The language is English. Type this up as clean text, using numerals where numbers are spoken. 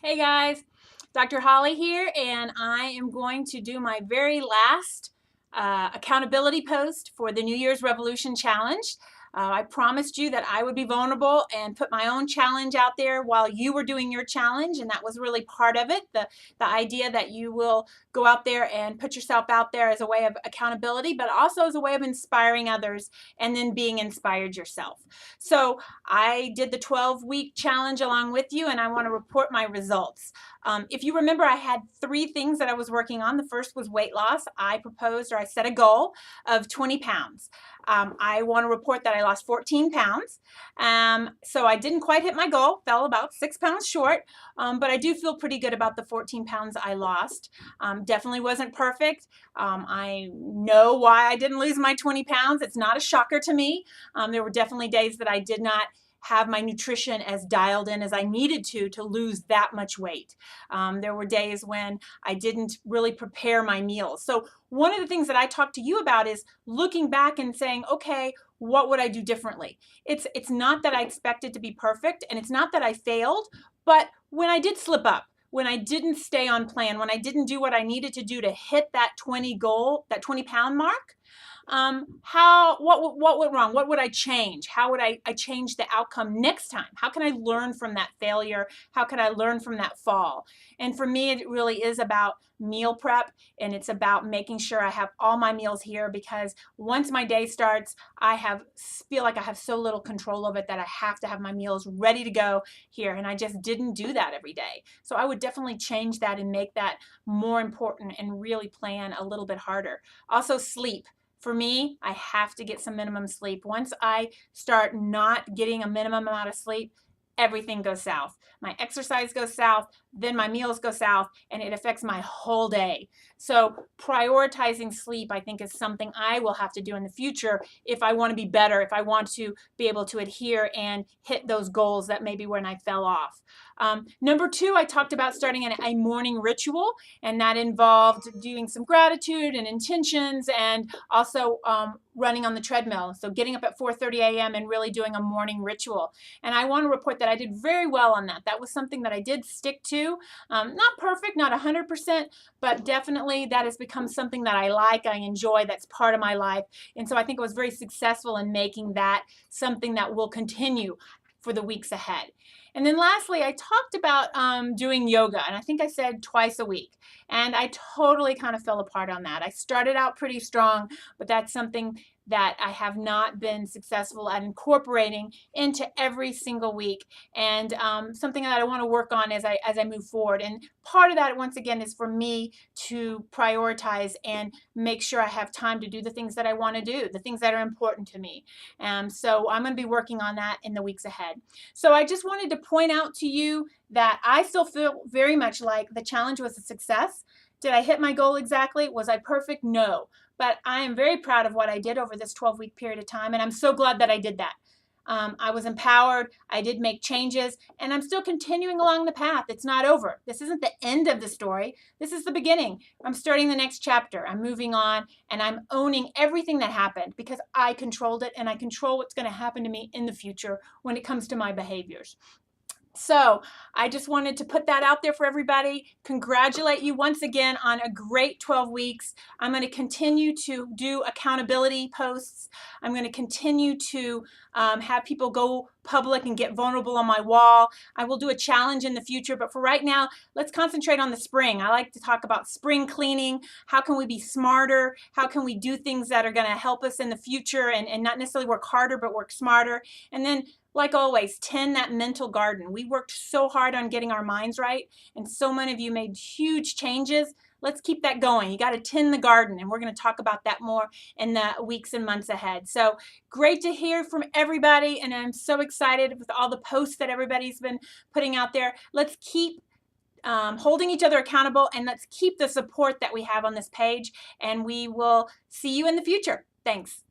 Hey guys, Dr. Holly here, and I am going to do my very last accountability post for the New Year's Revolution Challenge. I promised you that I would be vulnerable and put my own challenge out there while you were doing your challenge, and that was really part of it. The idea that you will go out there and put yourself out there as a way of accountability, but also as a way of inspiring others and then being inspired yourself. So I did the 12-week challenge along with you, and I want to report my results. If you remember, I had 3 things that I was working on. The first was weight loss. I set a goal of 20 pounds. I want to report that I lost 14 pounds. So I didn't quite hit my goal, fell about 6 pounds short, but I do feel pretty good about the 14 pounds I lost. Definitely wasn't perfect. I know why I didn't lose my 20 pounds. It's not a shocker to me. There were definitely days that I did not have my nutrition as dialed in as I needed to lose that much weight. There were days when I didn't really prepare my meals. So one of the things that I talk to you about is looking back and saying, okay, what would I do differently? It's not that I expected to be perfect, and it's not that I failed, but when I did slip up, when I didn't stay on plan, when I didn't do what I needed to do to hit that 20 goal, that 20 pound mark, what went wrong? What would I change? How would I change the outcome next time? How can I learn from that failure? How can I learn from that fall? And for me, it really is about meal prep, and it's about making sure I have all my meals here, because once my day starts, feel like I have so little control of it that I have to have my meals ready to go here, and I just didn't do that every day. So I would definitely change that and make that more important and really plan a little bit harder. Also, sleep. For me, I have to get some minimum sleep. Once I start not getting a minimum amount of sleep, everything goes south. My exercise goes south, then my meals go south, and it affects my whole day. So prioritizing sleep, I think, is something I will have to do in the future if I want to be better, if I want to be able to adhere and hit those goals that maybe when I fell off. Number 2, I talked about starting a morning ritual, and that involved doing some gratitude and intentions, and also running on the treadmill. So getting up at 4:30 a.m. and really doing a morning ritual. And I want to report that I did very well on that. That was something that I did stick to. Not perfect, not 100%, but definitely that has become something that I like, I enjoy, that's part of my life. And so I think I was very successful in making that something that will continue for the weeks ahead. And then lastly, I talked about doing yoga, and I think I said twice a week. And I totally kind of fell apart on that. I started out pretty strong, but that's something that I have not been successful at incorporating into every single week, and something that I want to work on as I move forward. And part of that, once again, is for me to prioritize and make sure I have time to do the things that I want to do, the things that are important to me. So I'm going to be working on that in the weeks ahead. So I just wanted to point out to you that I still feel very much like the challenge was a success. Did I hit my goal exactly? Was I perfect? No. But I am very proud of what I did over this 12-week period of time, and I'm so glad that I did that. I was empowered, I did make changes, and I'm still continuing along the path. It's not over. This isn't the end of the story. This is the beginning. I'm starting the next chapter. I'm moving on, and I'm owning everything that happened because I controlled it, and I control what's going to happen to me in the future when it comes to my behaviors. So I just wanted to put that out there for everybody. Congratulate you once again on a great 12 weeks. I'm going to continue to do accountability posts. I'm going to continue to have people go public and get vulnerable on my wall. I will do a challenge in the future, but for right now, let's concentrate on the spring. I like to talk about spring cleaning. How can we be smarter? How can we do things that are going to help us in the future and not necessarily work harder, but work smarter? And then, like always, tend that mental garden. We worked so hard on getting our minds right, and so many of you made huge changes. Let's keep that going. You got to tend the garden, and we're going to talk about that more in the weeks and months ahead. So great to hear from everybody, and I'm so excited with all the posts that everybody's been putting out there. Let's keep holding each other accountable, and let's keep the support that we have on this page, and we will see you in the future. Thanks.